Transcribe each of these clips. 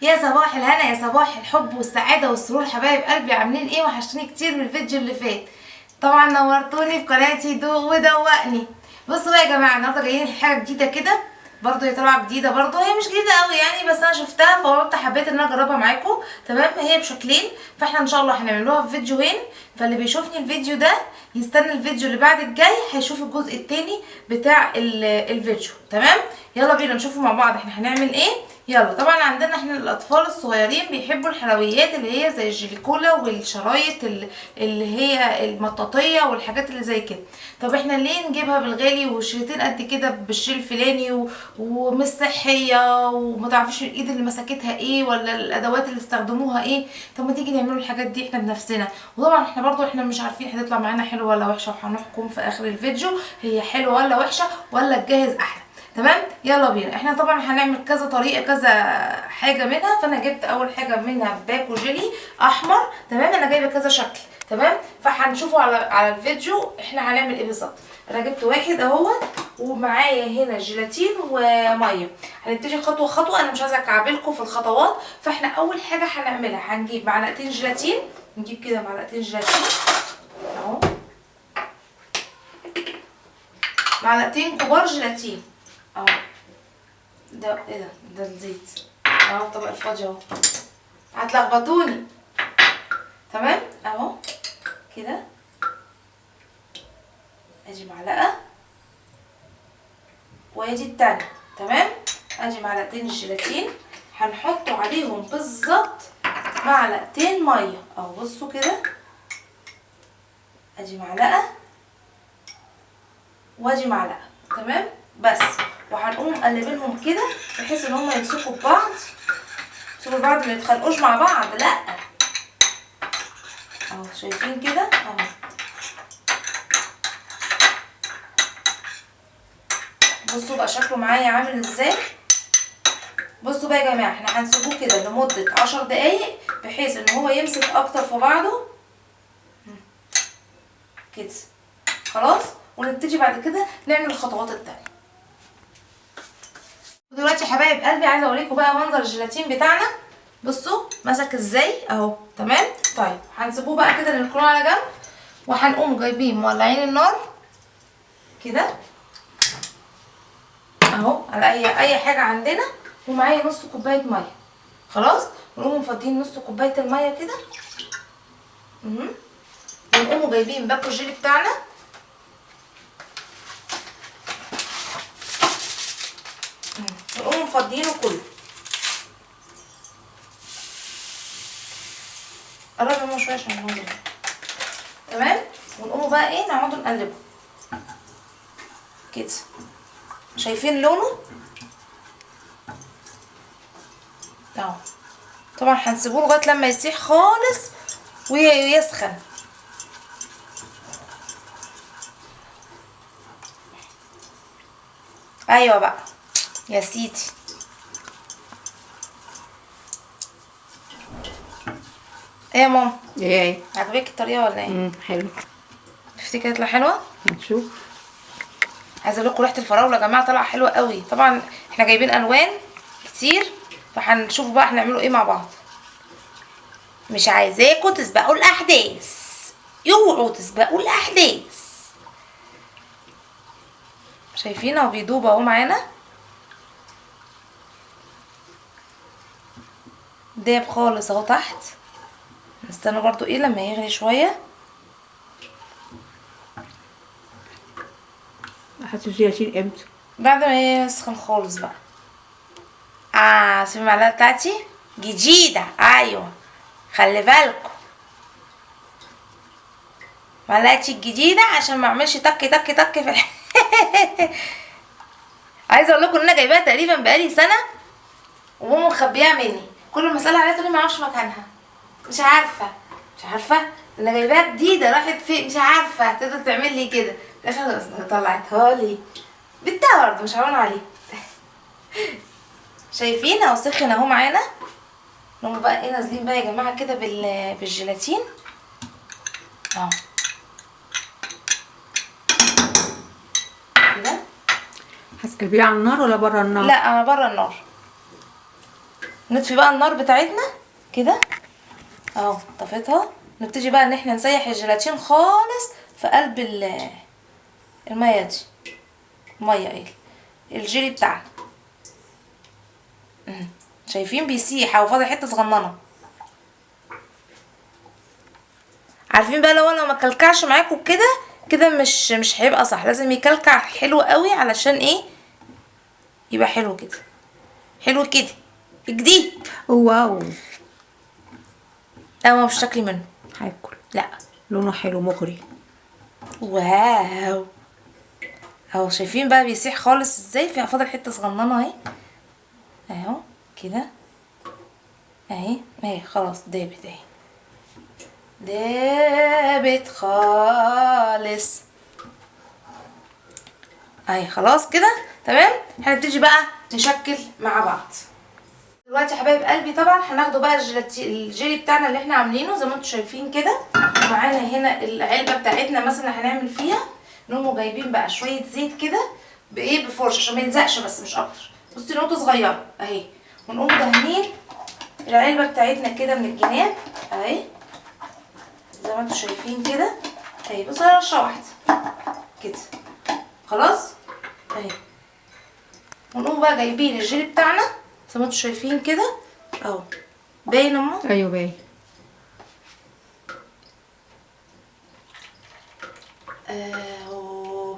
يا صباح الهنا، يا صباح الحب والسعادة والسرور، حبايب قلبي عاملين ايه؟ وحشتوني كتير من الفيديو اللي فات. طبعا نورتوني في قناتي دوق ودوقني. بصوا بقى يا جماعة، النهارده جايين حاجة جديدة كده، برضو هي طالعة جديدة، برضو هي مش جديدة قوي يعني، بس انا شفتها فقلت حبيت ان انا اجربها معاكم. تمام، هي بشكلين، فاحنا ان شاء الله هنعملوها في فيديوهين. فاللي بيشوفني الفيديو ده يستنى الفيديو اللي بعد الجاي، هيشوف الجزء التاني بتاع الفيديو. تمام، يلا بينا نشوفه مع بعض احنا هنعمل ايه. يلا، طبعا عندنا احنا الاطفال الصغيرين بيحبوا الحلويات اللي هي زي الجليكولا والشرايط اللي هي المطاطيه والحاجات اللي زي كده. طب احنا ليه نجيبها بالغالي وشريطين قد كده بالشيل الفلاني ومش صحيه، وما تعرفيش الايد اللي مسكتها ايه ولا الادوات اللي استخدموها ايه؟ طب ما تيجي نعملوا الحاجات دي احنا بنفسنا. وطبعا احنا برضو احنا مش عارفين هتطلع معانا حلوه ولا وحشه، وهنحكم في اخر الفيديو هي حلوه ولا وحشه ولا تجهز احلى. تمام، يلا بينا. احنا طبعا هنعمل كذا طريقه، كذا حاجه منها. فانا جبت اول حاجه منها باكو جيلي احمر. تمام، انا جايبه كذا شكل. تمام، فهنشوفوا على الفيديو احنا هنعمل ايه بالظبط. انا جبت واحد اهوت، ومعايا هنا جيلاتين وميه. هنبتدي خطوه خطوه، انا مش عايزه اكعبلكم في الخطوات. فاحنا اول حاجه هنعملها هنجيب معلقتين جيلاتين، نجيب كده معلقتين جيلاتين اهو، معلقتين كبار جيلاتين اهو. ده ايه ده الزيت اهو، الطبق الفاضي اهو، هتلخبطوني. تمام اهو كده، ادي معلقه وادي التانية. تمام، ادي معلقتين الجيلاتين، هنحطوا عليهم بالظبط معلقتين ميه اهو. بصوا كده، ادي معلقه وادي معلقه. تمام، بس وهنقوم مقلبينهم كده بحيث ان هم يمسكوا ببعض، يمسكوا ببعض، ما يتخانقوش مع بعض، لا اهو. شايفين كده اهو. بصوا بقى شكله معايا عامل ازاي. بصوا بقى يا جماعه، احنا هنسيبوه كده لمده 10 دقايق بحيث ان هو يمسك اكتر في بعضه كده. خلاص، ونبتدي بعد كده نعمل الخطوات التانية. ودلوقتي يا حبايب قلبي عايزه اوريكم بقى منظر الجيلاتين بتاعنا. بصوا مسك ازاي اهو. تمام، طيب هنسيبوه بقى كده نركنه على جنب، وهنقوم جايبين مولعين النار كده اهو على اي حاجه عندنا، ومعايا نص كوبايه ميه. خلاص، ونقوم مفضيين نص كوبايه الميه كده، ونقوم جايبين باكو الجيلي بتاعنا ونقوم مفضيينه كله. قرب منه شويه عشان هو ده. تمام، ونقوم بقى ايه نقعد نقلبه كده. شايفين لونه اهو. طبعا هنسيبوه لغايه لما يسيح خالص ويسخن. ايوه بقى يا سيدي. ايه يا ماما؟ ايه، عجبك الطريقه ولا ايه؟ حلو. تفتكري تطلع حلوه؟ نشوف. عايزه اقول لكم ريحه الفراوله يا جماعه طالعه حلوه قوي. طبعا احنا جايبين الوان كتير، فهنشوف بقى هنعمله ايه مع بعض. مش عايزاكم تسبقوا الاحداث، اوعوا تسبقوا الاحداث. شايفين اهو بيدوب اهو معانا، داب خالص اهو تحت. نستنى برضو ايه لما يغلي شويه. احط الجيلاتين امتى؟ بعد ما يسخن خالص بقى. شوفي المعلقه بتاعتي جديده، ايوه خلي بالكم معلقتي الجديده عشان ما اعملش تك تك تك في عايزه اقول لكم ان انا جايباها تقريبا بقالي سنه، وماما مخبيها مني. كل ما اسالها عليها تقول لي ما اعرفش مكانها، مش عارفه انا جايباها جديده راحت فين، مش عارفه. تقدر تعمل لي كده عشان طلعتها لي بنتها برضه، مش هون عليه. شايفين اهو سخن اهو معانا. نقوم بقى ايه نازلين بقى يا جماعه كده بالجيلاتين اهو كده. هتقلبيه على النار ولا بره النار؟ لا انا بره النار. نطفي بقى النار بتاعتنا كده اهو، طفيتها. نبتدي بقى ان احنا نسيح الجيلاتين خالص في قلب الميه دي، ميه ايه الجيلي بتاعنا. شايفين بيسيح او فاضل حته صغننه. عارفين بقى لو انا ما كلكعش معاكم كده كده مش هيبقى صح، لازم يكلكع حلو قوي علشان ايه يبقى حلو كده، حلو كده جديد. واو. لا مش شكلي منه. هاكل. لا لونه حلو مغري. واو اهو، شايفين بقى بيسيح خالص ازاي، في فاضل حته صغننه اهي اهو كده اهي خلاص دابت اهي، دابت خالص اهي خلاص كده تمام. هنبتدي بقى نشكل مع بعض دلوقتي يا حبايب قلبي. طبعا هناخده بقى الجيلي بتاعنا اللي احنا عاملينه زي ما انتم شايفين كده، ومعانا هنا العلبه بتاعتنا مثلا هنعمل فيها. نقوموا جايبين بقى شويه زيت كده بايه بفرشه عشان ما يلزقش بس مش اكتر. بصي نقطه صغيره اهي، ونقوم دهنين العلبه بتاعتنا كده من الجناب اهي زي ما انتم شايفين كده اهي. بصوا رشه واحده كده خلاص اهي. ونقوم بقى جايبين الجيلي بتاعنا زي ما انتم شايفين كده اهو. باين اما ايوه باين. اهو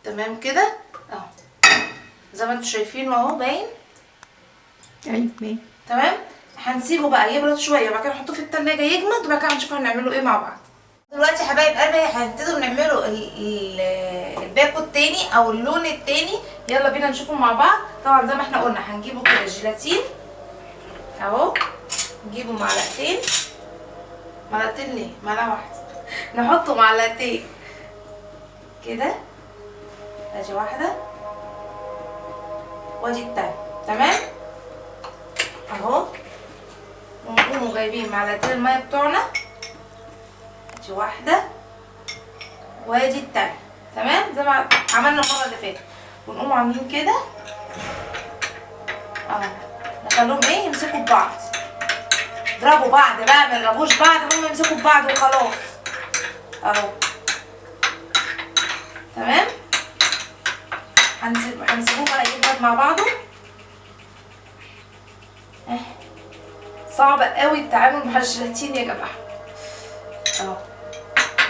تمام كده اهو زي ما انتم شايفين اهو باين. ايوه باين. تمام. هنسيبه بقى يبرد شويه وبعد كده نحطه في التلاجة يجمد وبعد كده هنشوف هنعمله ايه مع بعض. دلوقتي يا حبايب قلبي هنبتدوا نعمله الباكو التاني او اللون التاني. يلا بينا نشوفه مع بعض. طبعا زي ما احنا قلنا هنجيبه كده جيلاتين اهو، نجيبه معلقتين ليه معلقه واحده نحطه معلقتين كده ادي واحده وادي التانية تمام اهو. ونقوموا جايبين معلقتين الميه بتوعنا ادي واحده وادي التانية تمام زي ما عملنا المره اللي فاتت. ونقوموا عاملين كده اهو، نخليهم ايه يمسكوا ببعض، يضربوا بعض بقى ما يضربوش بعض، هم يمسكوا ببعض وخلاص اهو تمام. هنسيبوه بقى يجمد مع بعضه. صعب قوي التعامل مع الجيلاتين يا جماعه اهو.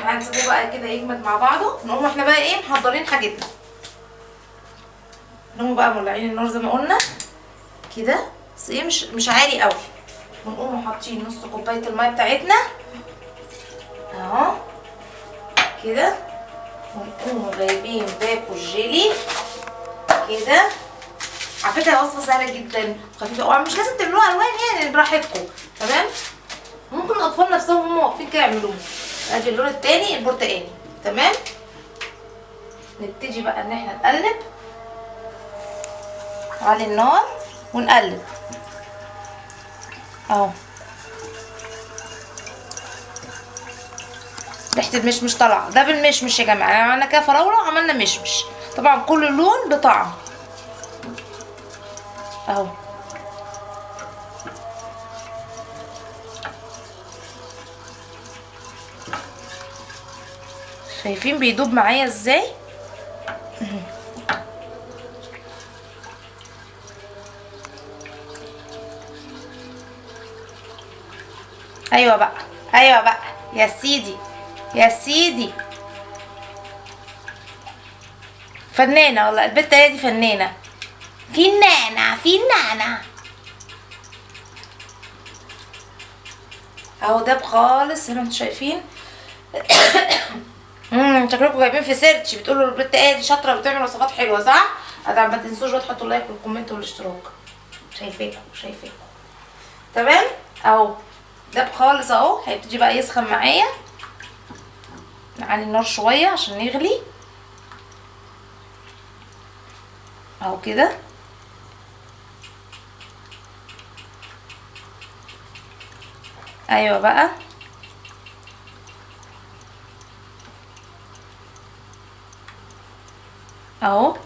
هنسيبوه بقى كده يجمد مع بعضه. نقوم احنا بقى ايه محضرين حاجتنا. نقوم بقى مولعين النار زي ما قلنا كده بس ايه مش عالي قوي. ونقوم حاطين نص كوبايه الميه بتاعتنا اهو كده. ونقوم جايبين باكو الجيلي كده. على فكره وصفه سهله جدا وخفيفه ومش لازم تعملوها الوان يعني براحتكم تمام. ممكن الاطفال نفسهم هم واقفين كده يعملوها. ادي اللون التاني البرتقاني تمام. نبتدي بقى ان احنا نقلب على النار ونقلب اهو. ريحه المشمش طالعه، ده بالمشمش يا جماعه. عملنا كده فراوله وعملنا مشمش، طبعا كل لون بطعم اهو. شايفين بيدوب معايا ازاي. ايوه بقى ايوه بقى يا سيدي يا سيدي. فنانه والله البت هي دي فنانه. فنانه اهو داب خالص زي ما انتم شايفين. شكلكم جايبين في سيرش بتقولوا البت ايه دي شاطره بتعمل وصفات حلوه صح؟ طبعا ما تنسوش بقى تحطوا اللايك والكومنت والاشتراك. شايفاكم تمام اهو داب خالص اهو. هيبتدي بقى يسخن معايا. نعلي النار شويه عشان يغلي اهو كده ايوه بقى اهو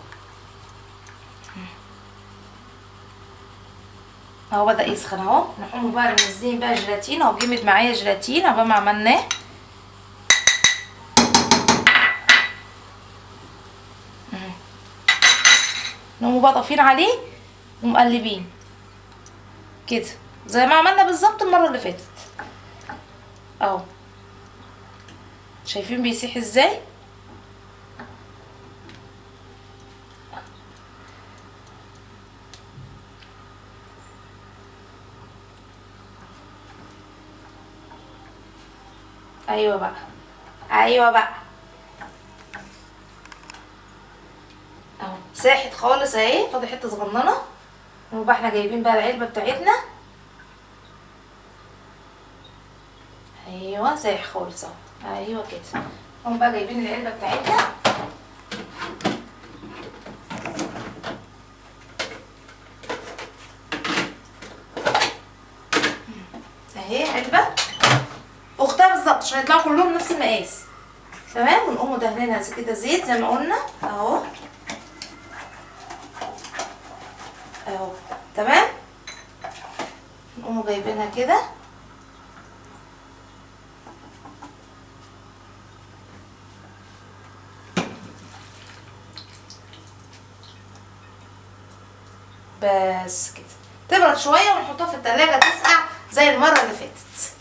اهو بدأ يسخن اهو. نقوم بقى منزلين بقى جيلاتين اهو، جمد معايا جيلاتين عقبال ما عملناه. نقوم بقى طافين عليه ومقلبين كده زي ما عملنا بالظبط المره اللي فاتت اهو. شايفين بيسيح ازاي؟ ايوه بقى، ايوه بقى اهو ساحت خالص اهي، فاضل حته صغننه. وبقى احنا جايبين بقى العلبه بتاعتنا. ايوه سايح خالص اهو، ايوه كده. نقوم بقى جايبين العلبه بتاعتنا اهي، علبه اختها بالظبط عشان يطلعوا كلهم نفس المقاس. تمام. ونقوم دهنينها كده زيت زي ما قلنا اهو اهو. تمام. نقوم جايبينها كده بس كده. تبرد شويه ونحطها في التلاجة تسقع زي المره اللي فاتت.